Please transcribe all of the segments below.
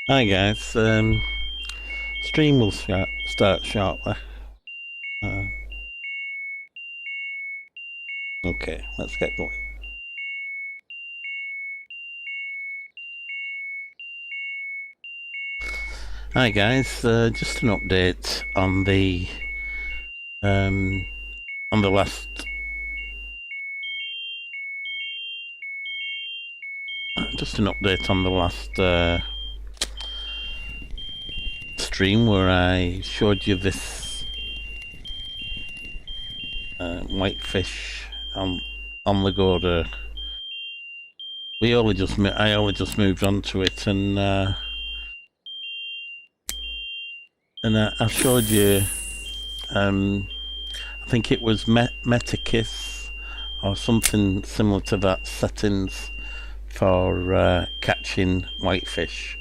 Hi guys, stream will start shortly. Uh, okay, let's get going. Hi guys, just an update on the last stream where I showed you this whitefish on Lagoda. I only just moved on to it, and I showed you. I think it was Metakis or something similar to that settings for catching whitefish.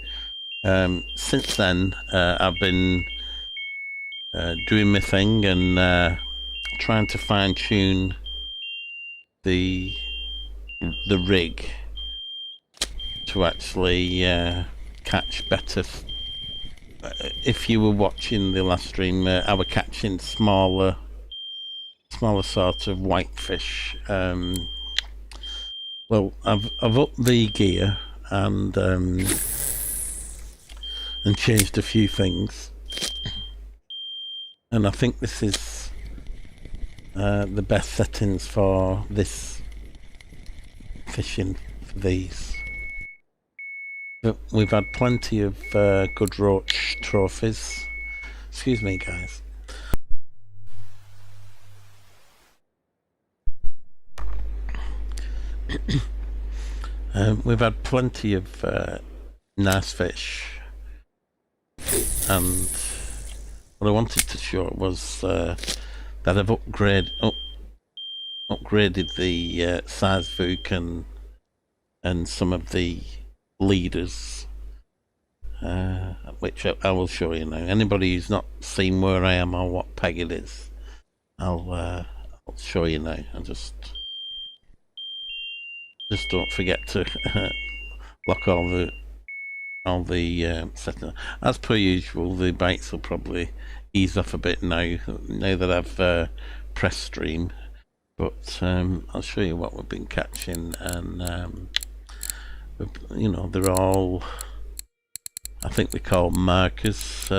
Since then, I've been doing my thing and trying to fine tune the rig to actually catch better. If you were watching the last stream, I was catching smaller sort of whitefish. Well, I've upped the gear and changed a few things, and I think this is the best settings for this fishing for these. But we've had plenty of good roach trophies. Excuse me, guys. We've had plenty of nice fish, and what I wanted to show was that I've upgraded the size Vuok and some of the leaders, which I will show you now. Anybody who's not seen where I am or what peg it is, I'll show you now. I just don't forget to lock all the settings. As per usual, the bites will probably ease off a bit now that I've pressed stream. But I'll show you what we've been catching, and you know, they're all, I think they call markers,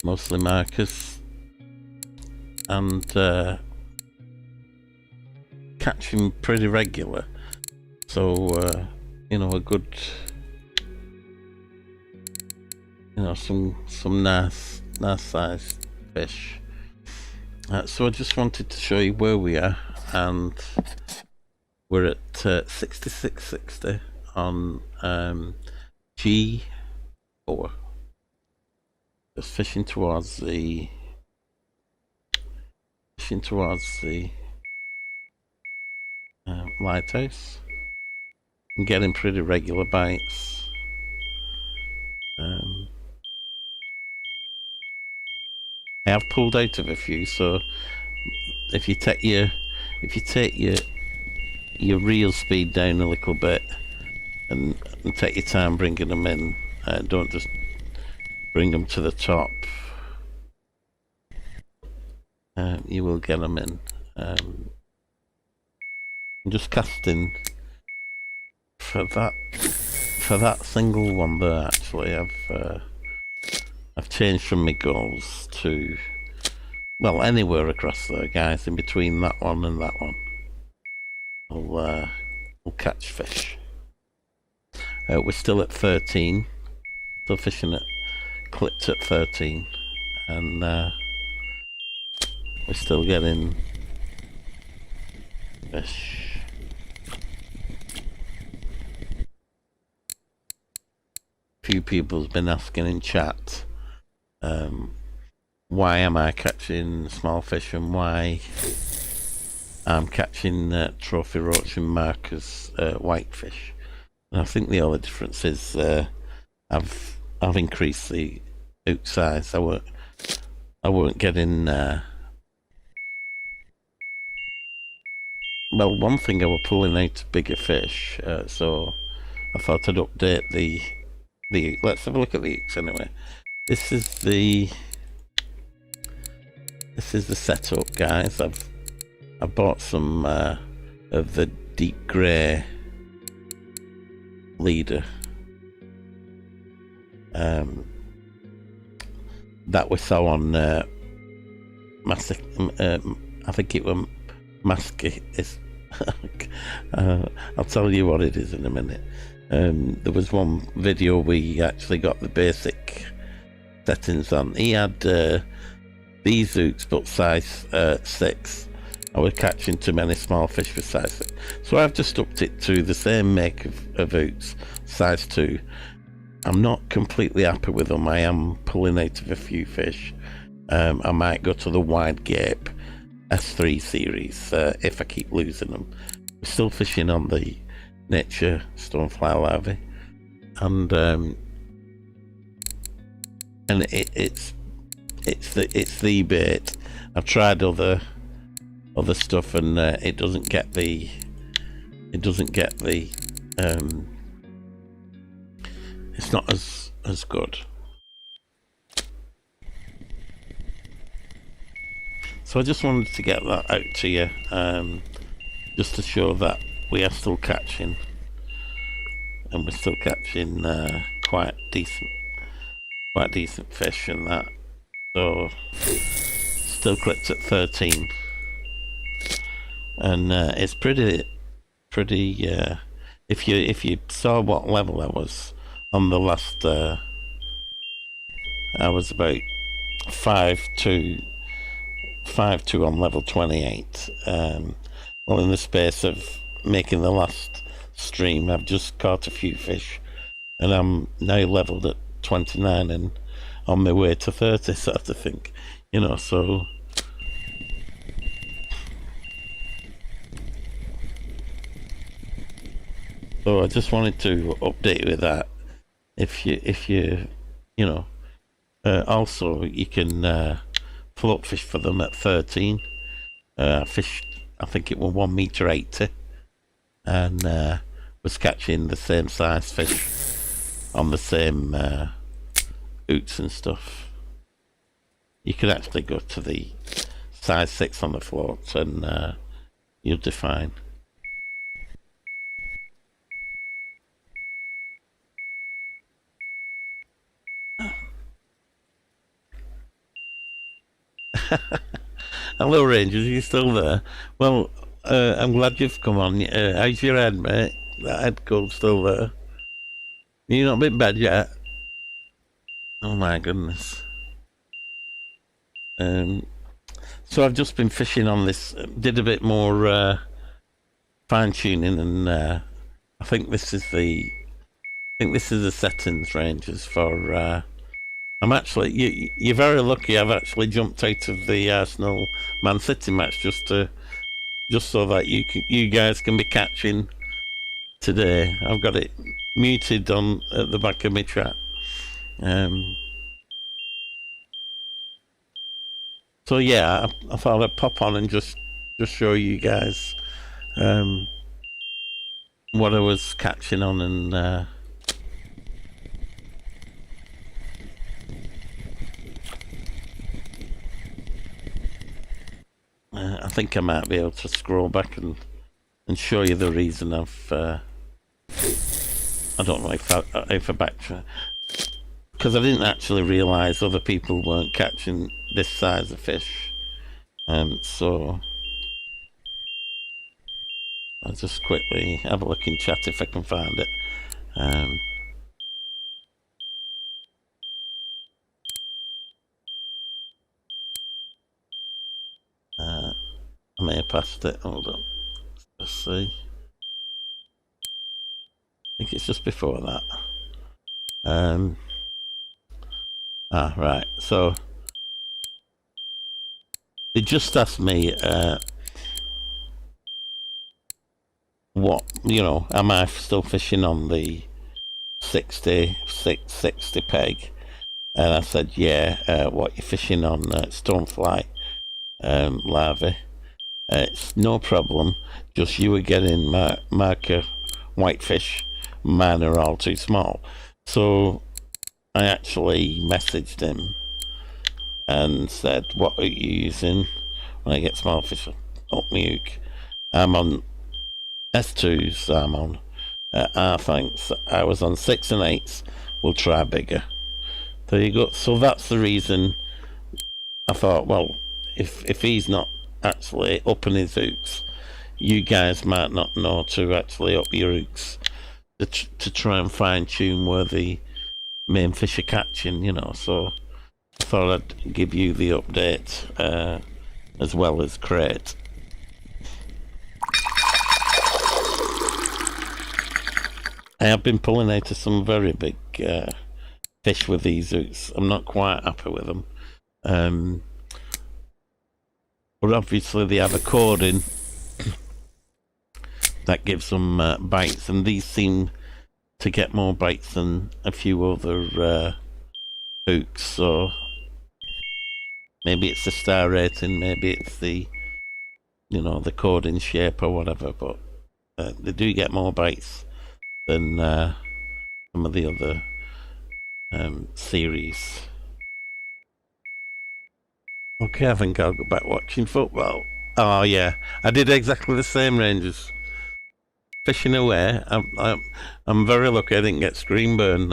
mostly markers, and catching pretty regular. So you know, a good, you know, some nice sized fish. So I just wanted to show you where we are, and we're at 6660 on G4. Just fishing towards the lighthouse. I'm getting pretty regular bites. I have pulled out of a few, so if you take your reel speed down a little bit and take your time bringing them in, don't just bring them to the top. You will get them in. I'm just casting for that single one there. Actually, I've changed from my goals to, well, anywhere across there, guys. In between that one and that one, we'll catch fish. We're still at 13. Still fishing at clipped at 13, and we're still getting fish. A few people's been asking in chat, why am I catching small fish and why I'm catching trophy roach and markers whitefish. And I think the only difference is I've increased the hook size. I weren't getting well, one thing, I was pulling out bigger fish, so I thought I'd update the let's have a look at the hooks anyway. This is the setup, guys. I bought some of the deep grey leader that we saw on I think it was Masky. I'll tell you what it is in a minute. There was one video we actually got the basic settings on. He had these hooks but size 6. I was catching too many small fish for size 6, so I've just upped it to the same make of hooks, size 2. I'm not completely happy with them. I am pulling out of a few fish. I might go to the wide gape S3 series if I keep losing them. We're still fishing on the nature stonefly larvae, and it's the bait. I've tried other stuff, and it doesn't get the it's not as good. So I just wanted to get that out to you, just to show that we are still catching, and we're still catching quite decent fish and that. So still clipped at 13, and it's pretty. If you saw what level I was on the last, I was about 5'2" on level 28. Well, in the space of making the last stream, I've just caught a few fish, and I'm now leveled at 29 and on my way to 30, sort of thing, you know. So I just wanted to update you with that. If you you know, also you can float fish for them at 13. Fished, I think it was 1.80 m, and was catching the same size fish on the same hooks and stuff. You could actually go to the size 6 on the float, and you'll do fine. Hello Rangers, are you still there? Well, I'm glad you've come on. How's your head, mate? That head cold's still there. You're not a bit bad yet? Oh my goodness. So I've just been fishing on this, did a bit more fine tuning, and I think this is the settings ranges for I'm actually, you're very lucky. I've actually jumped out of the Arsenal Man City match just so that you guys can be catching today. I've got it muted on at the back of my chat. So yeah, I thought I'd pop on and just show you guys what I was catching on, and I think I might be able to scroll back and show you the reason I've I don't know if I backtrack, because I didn't actually realise other people weren't catching this size of fish, so I'll just quickly have a look in chat if I can find it. I may have passed it. Hold on. Let's see. I think it's just before that. Right. So they just asked me, what, you know, am I still fishing on the 60 peg? And I said, yeah. What you fishing on? Stonefly larvae. It's no problem, just you were getting marker whitefish. Mine are all too small. So I actually messaged him and said, what are you using when I get small fish up my hook? I'm on S2s, I'm on thanks. I was on 6 and 8s. We'll try bigger. There you go. So that's the reason I thought, well, if he's not actually upping his hooks, you guys might not know to actually up your hooks to try and fine tune where the main fish are catching, you know. So I thought I'd give you the update as well as Crate. I have been pulling out of some very big fish with these hooks. I'm not quite happy with them. But obviously they have a cording that gives them bites, and these seem to get more bites than a few other hooks. So maybe it's the star rating, maybe it's the, you know, the cording shape or whatever, but they do get more bites than some of the other series. Okay, I think I'll go back watching football. Oh yeah, I did exactly the same, Rangers. Fishing away, I'm very lucky I didn't get screen burn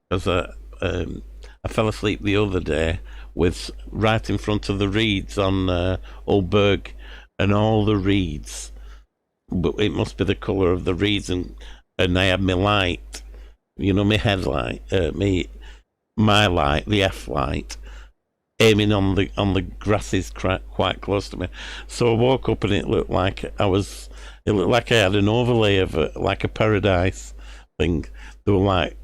because I fell asleep the other day with right in front of the reeds on Old Berg, and all the reeds, but it must be the colour of the reeds, and I had my light, you know, my headlight, my light, the F light, aiming on the grasses quite close to me. So I woke up and it looked like it looked like I had an overlay of like a paradise thing. There were like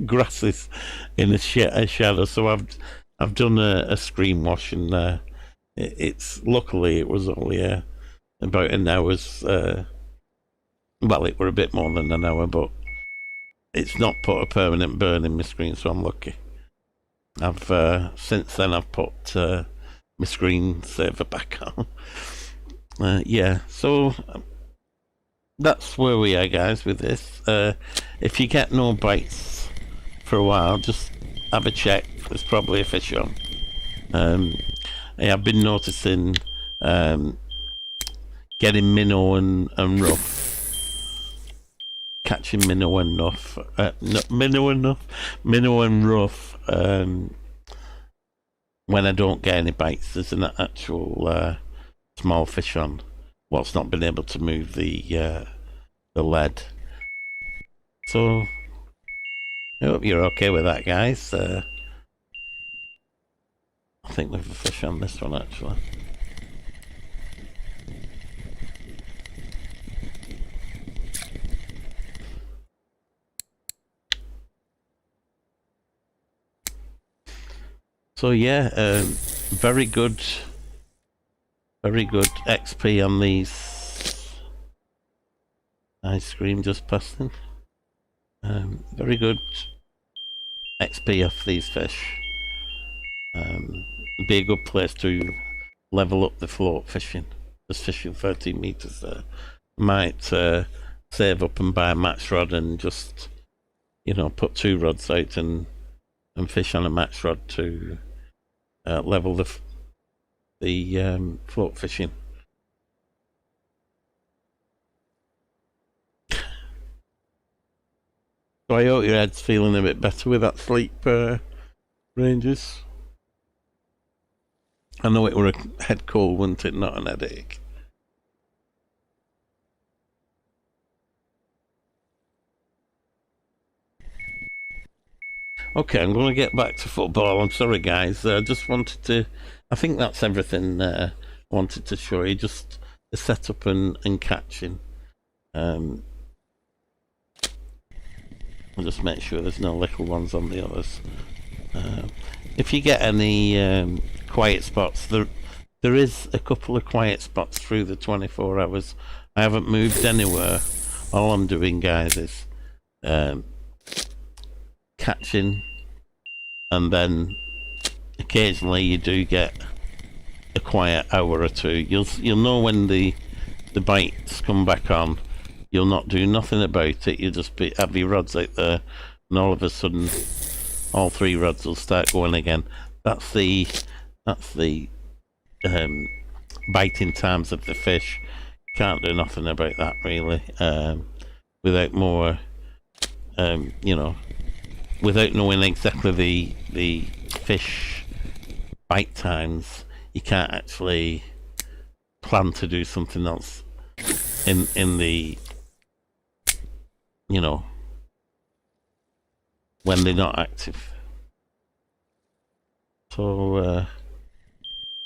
grasses in a shadow. So I've done a screen wash, and it's luckily it was only about an hour's. Well, it were a bit more than an hour, but it's not put a permanent burn in my screen, so I'm lucky. I've since then I've put my screen saver back on. Yeah, so that's where we are, guys, with this. If you get no bites for a while, just have a check. There's probably a fish on. I have been noticing getting minnow and ruff. Catching minnow and ruff. Minnow and ruff. When I don't get any bites, there's an actual small fish on. What's not been able to move the lead. So I hope you're okay with that, guys. I think we've a fish on this one actually. So yeah, very good XP on these. Ice cream just passing. Very good XP off these fish. Be a good place to level up the float fishing. Just fishing 13 meters there. Might save up and buy a match rod and just, you know, put 2 rods out and fish on a match rod to level the float fishing. So I hope your head's feeling a bit better with that sleep, Rangers. I know it were a head cold, wasn't it? Not an headache. Okay, I'm going to get back to football. I'm sorry, guys. I just wanted to... I think that's everything I wanted to show you. Just the setup and catching. I'll just make sure there's no little ones on the others. If you get any quiet spots, there is a couple of quiet spots through the 24 hours. I haven't moved anywhere. All I'm doing, guys, is catching, and then occasionally you do get a quiet hour or two. You'll know when the bites come back on. You'll not do nothing about it. You'll just have your rods out there and all of a sudden all 3 rods will start going again. That's the biting times of the fish. Can't do nothing about that really. Without more, you know, without knowing exactly the fish bite times, you can't actually plan to do something else in the, you know, when they're not active. So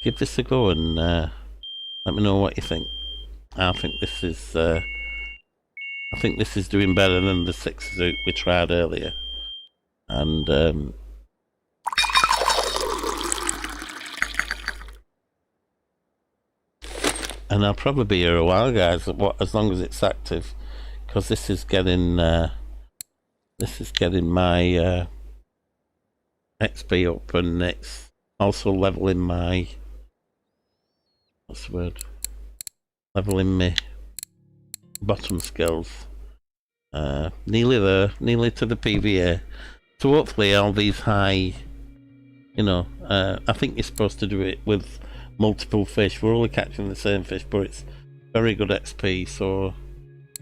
give this a go and let me know what you think. I think this is doing better than the 6 zoot we tried earlier, and I'll probably be here a while, guys. As long as it's active, because this is getting my XP up, and it's also leveling my leveling my bottom skills. Nearly there, nearly to the PVA. So hopefully all these high, you know, I think you're supposed to do it with multiple fish. We're only catching the same fish, but it's very good XP. So,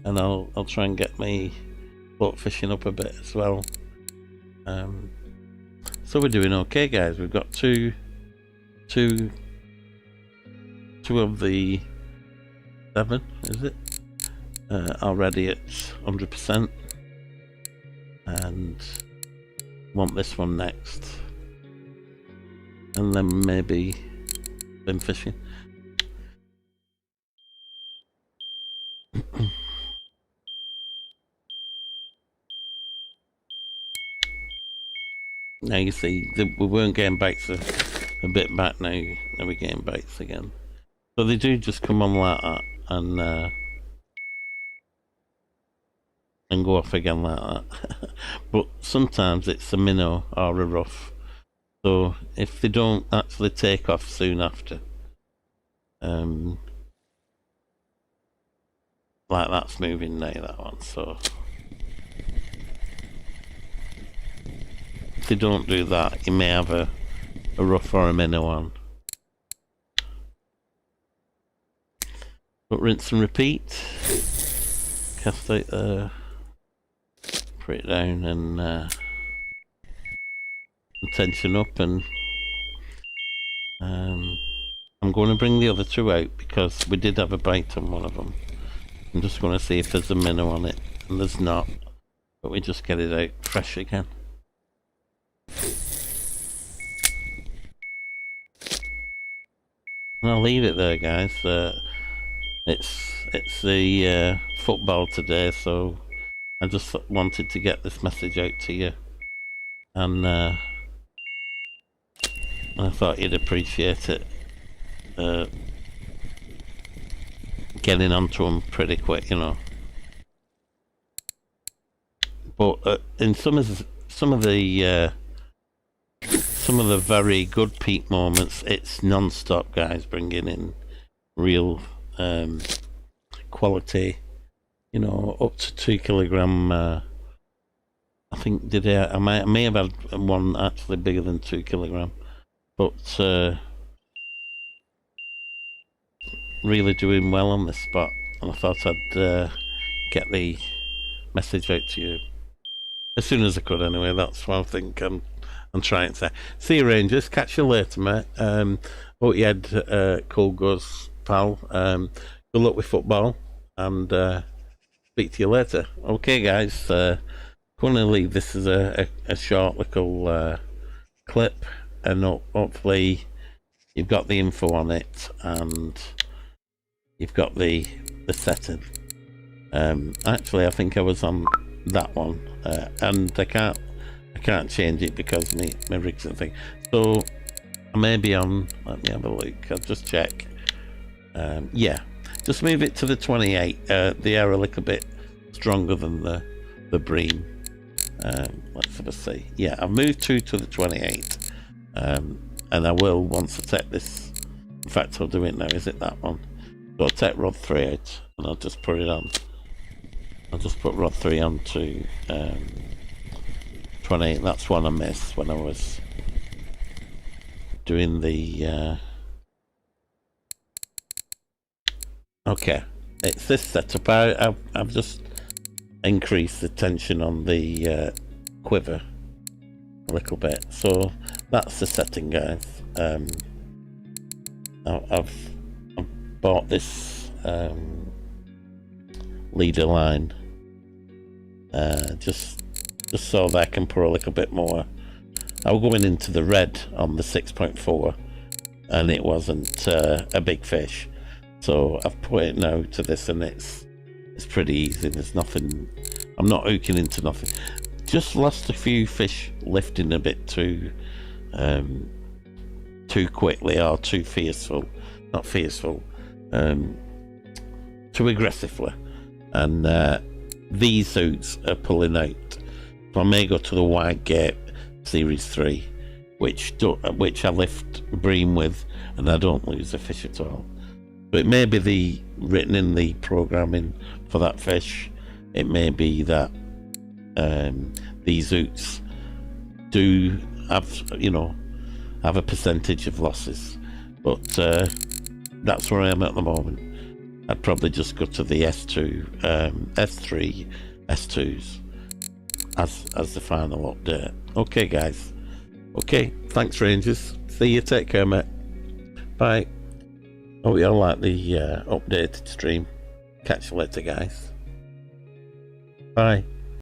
and I'll try and get me boat fishing up a bit as well. So we're doing okay, guys. We've got two of the 7, is it? Already at 100%, and want this one next, and then maybe bin fishing. Now you see, we weren't getting bites a bit back. Now we're getting bites again. So they do just come on like that and go off again like that. But sometimes it's a minnow or a ruff. So if they don't actually take off soon after, like that's moving now, that one. So if they don't do that, you may have a ruff or a minnow on. But rinse and repeat. Cast out there, put it down, and tension up, and I'm going to bring the other 2 out because we did have a bite on one of them. I'm just going to see if there's a minnow on it, and there's not, but we just get it out fresh again. And I'll leave it there, guys. It's the football today, so I just wanted to get this message out to you, and I thought you'd appreciate it. Getting onto them pretty quick, you know. But in some of the very good peak moments, it's non-stop, guys, bringing in real quality, you know, up to 2 kilogram. I think I may have had one actually bigger than 2 kilogram, but really doing well on this spot, and I thought I'd get the message out to you as soon as I could. Anyway, that's what I think I'm trying to say. See you, Rangers. Catch you later, mate. Hope you had cool goes, pal. Good luck with football, and speak to you later. Okay, guys. Going to leave this as a short little clip, and hopefully you've got the info on it, and you've got the setting. Actually, I think I was on that one, and I can't change it because my rig's and thing. So I may be on. Let me have a look. I'll just check. Yeah, just move it to the 28. They are a little bit stronger than the bream. Let's have a see. Yeah, I've moved to the 28, and I will once I take this. In fact, I'll do it now. Is it that one? So I'll take rod 3 out, and I'll just put it on. I'll just put rod 3 on to 20. That's one I missed when I was doing the okay, it's this setup. I've just increased the tension on the quiver a little bit, so that's the setting, guys. I've bought this leader line just so that I can pour a little bit more. I was going into the red on the 6.4 and it wasn't a big fish, so I've put it now to this, and it's pretty easy. There's nothing, I'm not hooking into nothing. Just lost a few fish lifting a bit too quickly or too fierceful, not fierceful, too aggressively, and these hooks are pulling out. So I may go to the Wide Gate Series 3, which I lift bream with and I don't lose a fish at all. But it may be written in the programming for that fish, it may be that these hooks do have, you know, have a percentage of losses, but that's where I am at the moment. I'd probably just go to the S2, S3, S2s as the final update. Okay, guys. Okay, thanks, Rangers. See you. Take care, mate. Bye. Hope you all like the updated stream. Catch you later, guys. Bye.